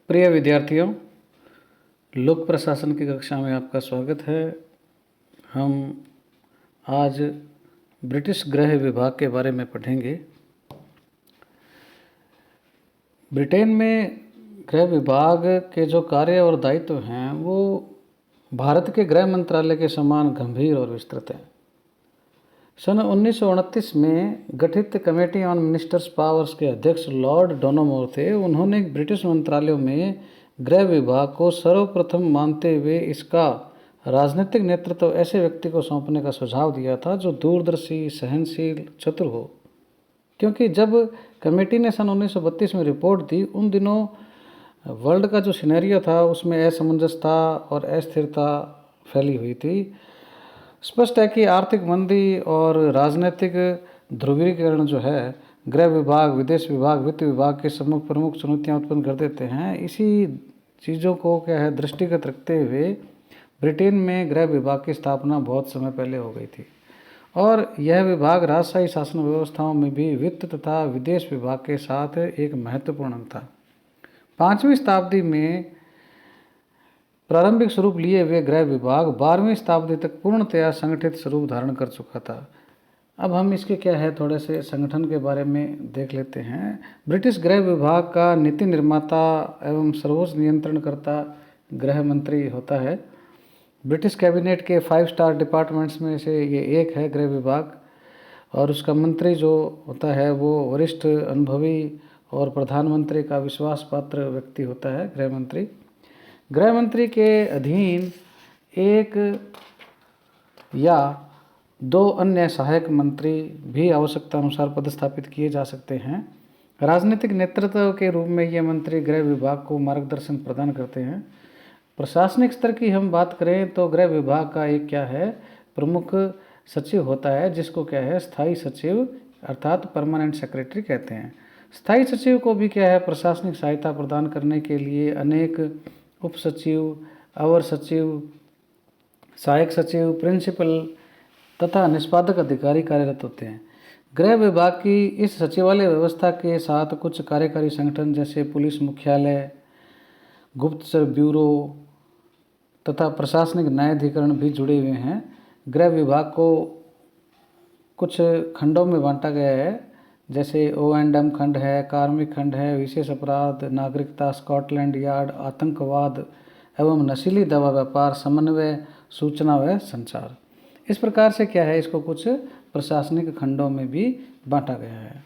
प्रिय विद्यार्थियों, लोक प्रशासन की कक्षा में आपका स्वागत है। हम आज ब्रिटिश गृह विभाग के बारे में पढ़ेंगे। ब्रिटेन में गृह विभाग के जो कार्य और दायित्व हैं वो भारत के गृह मंत्रालय के समान गंभीर और विस्तृत हैं। सन 1929 में गठित कमेटी ऑन मिनिस्टर्स पावर्स के अध्यक्ष लॉर्ड डोनामोर थे। उन्होंने ब्रिटिश मंत्रालयों में गृह विभाग को सर्वप्रथम मानते हुए इसका राजनीतिक नेतृत्व ऐसे व्यक्ति को सौंपने का सुझाव दिया था जो दूरदर्शी, सहनशील, चतुर हो। क्योंकि जब कमेटी ने सन 1932 में रिपोर्ट दी, उन दिनों वर्ल्ड का जो सिनेरियो था उसमें असमंजसता और अस्थिरता फैली हुई थी। स्पष्ट है कि आर्थिक मंदी और राजनीतिक ध्रुवीकरण जो है गृह विभाग, विदेश विभाग, वित्त विभाग के प्रमुख चुनौतियां उत्पन्न कर देते हैं। इसी चीज़ों को दृष्टिगत रखते हुए ब्रिटेन में गृह विभाग की स्थापना बहुत समय पहले हो गई थी और यह विभाग राजशाही शासन व्यवस्थाओं में भी वित्त तथा विदेश विभाग के साथ एक महत्वपूर्ण अंग था। 5वीं शताब्दी में प्रारंभिक स्वरूप लिए हुए गृह विभाग 12वीं शताब्दी तक पूर्णतया संगठित स्वरूप धारण कर चुका था। अब हम इसके थोड़े से संगठन के बारे में देख लेते हैं। ब्रिटिश गृह विभाग का नीति निर्माता एवं सर्वोच्च नियंत्रणकर्ता गृह मंत्री होता है। ब्रिटिश कैबिनेट के 5 स्टार डिपार्टमेंट्स में से ये एक है गृह विभाग, और उसका मंत्री जो होता है वो वरिष्ठ, अनुभवी और प्रधानमंत्री का विश्वास पात्र व्यक्ति होता है गृह मंत्री। गृह मंत्री के अधीन एक या 2 अन्य सहायक मंत्री भी आवश्यकता अनुसार पदस्थापित किए जा सकते हैं। राजनीतिक नेतृत्व के रूप में ये मंत्री गृह विभाग को मार्गदर्शन प्रदान करते हैं। प्रशासनिक स्तर की हम बात करें तो गृह विभाग का एक प्रमुख सचिव होता है, जिसको स्थायी सचिव अर्थात परमानेंट सेक्रेटरी कहते हैं। स्थायी सचिव को भी प्रशासनिक सहायता प्रदान करने के लिए अनेक उप सचिव, अवर सचिव, सहायक सचिव, प्रिंसिपल तथा निष्पादक अधिकारी कार्यरत होते हैं। गृह विभाग की इस सचिवालय व्यवस्था के साथ कुछ कार्यकारी संगठन जैसे पुलिस मुख्यालय, गुप्तचर ब्यूरो तथा प्रशासनिक न्यायाधिकरण भी जुड़े हुए हैं। गृह विभाग को कुछ खंडों में बांटा गया है, जैसे O&M खंड है, कार्मिक खंड है, विशेष अपराध, नागरिकता, स्कॉटलैंड यार्ड, आतंकवाद एवं नशीली दवा व्यापार, समन्वय, सूचना व संचार। इस प्रकार से इसको कुछ प्रशासनिक खंडों में भी बांटा गया है।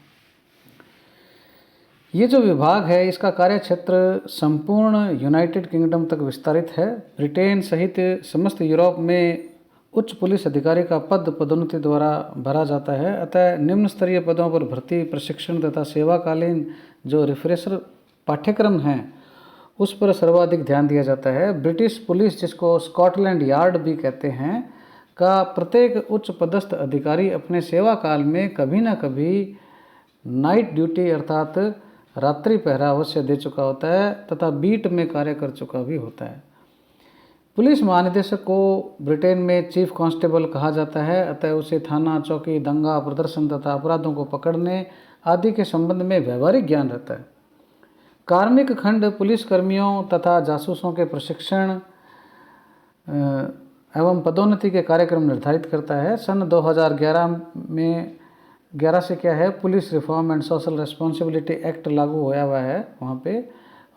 ये जो विभाग है इसका कार्यक्षेत्र संपूर्ण यूनाइटेड किंगडम तक विस्तारित है। ब्रिटेन सहित समस्त यूरोप में उच्च पुलिस अधिकारी का पदोन्नति द्वारा भरा जाता है। अतः निम्न स्तरीय पदों पर भर्ती, प्रशिक्षण तथा सेवाकालीन जो रिफ्रेशर पाठ्यक्रम हैं उस पर सर्वाधिक ध्यान दिया जाता है। ब्रिटिश पुलिस, जिसको स्कॉटलैंड यार्ड भी कहते हैं, का प्रत्येक उच्च पदस्थ अधिकारी अपने सेवा काल में कभी न कभी नाइट ड्यूटी अर्थात रात्रि पहरा अवश्य दे चुका होता है तथा बीट में कार्य कर चुका भी होता है। पुलिस महानिदेशक को ब्रिटेन में चीफ कांस्टेबल कहा जाता है। अतः उसे थाना, चौकी, दंगा, प्रदर्शन तथा अपराधों को पकड़ने आदि के संबंध में व्यवहारिक ज्ञान रहता है। कार्मिक खंड पुलिस कर्मियों तथा जासूसों के प्रशिक्षण एवं पदोन्नति के कार्यक्रम निर्धारित करता है। सन 2011 में 11 से police reform and social responsibility act लागू होया हुआ है वहाँ पे,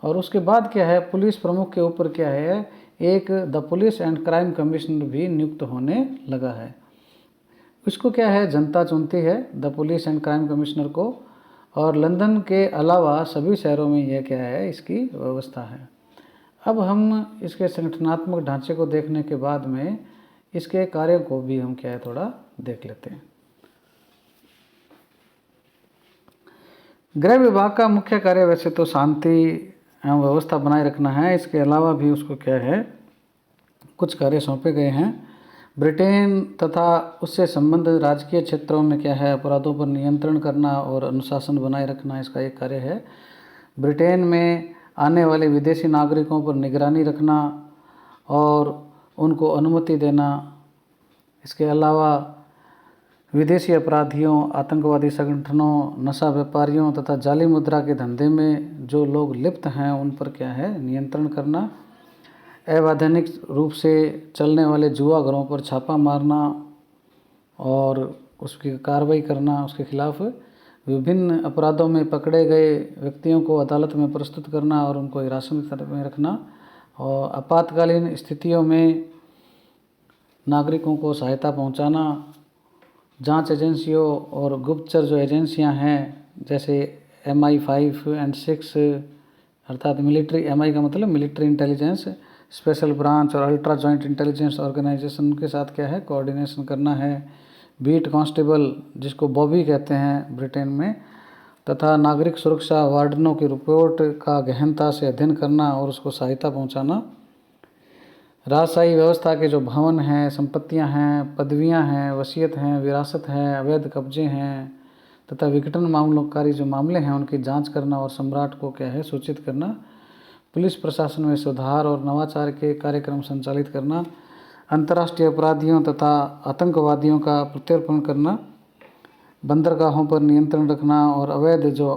और उसके बाद पुलिस प्रमुख के ऊपर एक the police and crime commissioner भी नियुक्त होने लगा है। इसको जनता चुनती है the police and crime commissioner को, और लंदन के अलावा सभी शहरों में यह इसकी व्यवस्था है। अब हम इसके संगठनात्मक ढांचे को देखने के बाद में इसके कार्यों को भी हम थोड़ा देख लेते हैं। गृह विभाग का मुख्य कार्य वैसे तो शांति एवं व्यवस्था बनाए रखना है। इसके अलावा भी उसको कुछ कार्य सौंपे गए हैं। ब्रिटेन तथा उससे संबंधित राजकीय क्षेत्रों में अपराधों पर नियंत्रण करना और अनुशासन बनाए रखना इसका एक कार्य है। ब्रिटेन में आने वाले विदेशी नागरिकों पर निगरानी रखना और उनको अनुमति देना। इसके अलावा विदेशी अपराधियों, आतंकवादी संगठनों, नशा व्यापारियों तथा जाली मुद्रा के धंधे में जो लोग लिप्त हैं उन पर क्या है नियंत्रण करना, अवैधानिक रूप से चलने वाले जुआ घरों पर छापा मारना और उसकी कार्रवाई करना, उसके खिलाफ विभिन्न अपराधों में पकड़े गए व्यक्तियों को अदालत में प्रस्तुत करना और उनको हिरासत में रखना, और आपातकालीन स्थितियों में नागरिकों को सहायता पहुंचाना, जांच एजेंसियों और गुप्तचर जो एजेंसियां हैं जैसे MI5 एंड 6 अर्थात मिलिट्री, MI का मतलब मिलिट्री इंटेलिजेंस, स्पेशल ब्रांच और अल्ट्रा जॉइंट इंटेलिजेंस ऑर्गेनाइजेशन के साथ क्या है कोऑर्डिनेशन करना है, बीट कांस्टेबल जिसको बॉबी कहते हैं ब्रिटेन में, तथा नागरिक सुरक्षा वार्डनों की रिपोर्ट का गहनता से अध्ययन करना और उसको सहायता पहुंचाना, राजशाही व्यवस्था के जो भवन हैं, संपत्तियां हैं, पदवियां हैं, वसीयत हैं, विरासत है, अवैध कब्जे हैं तथा विघटन मामलोकारी जो मामले हैं उनकी जांच करना और सम्राट को क्या है सूचित करना, पुलिस प्रशासन में सुधार और नवाचार के कार्यक्रम संचालित करना, अंतर्राष्ट्रीय अपराधियों तथा आतंकवादियों का प्रत्यर्पण करना, बंदरगाहों पर नियंत्रण रखना और अवैध जो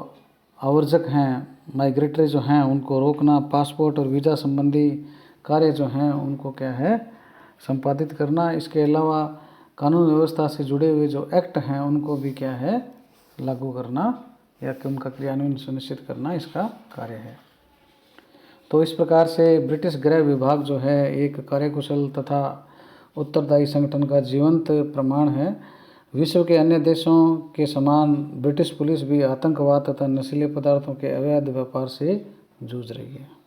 आवर्जक हैं, माइग्रेटरी जो हैं उनको रोकना, पासपोर्ट और वीज़ा संबंधी कार्य जो हैं उनको क्या है संपादित करना। इसके अलावा कानून व्यवस्था से जुड़े हुए जो एक्ट हैं उनको भी क्या है लागू करना या कि उनका क्रियान्वयन सुनिश्चित करना इसका कार्य है। तो इस प्रकार से ब्रिटिश गृह विभाग जो है एक कार्यकुशल तथा उत्तरदायी संगठन का जीवंत प्रमाण है। विश्व के अन्य देशों के समान ब्रिटिश पुलिस भी आतंकवाद तथा नशीले पदार्थों के अवैध व्यापार से जूझ रही है।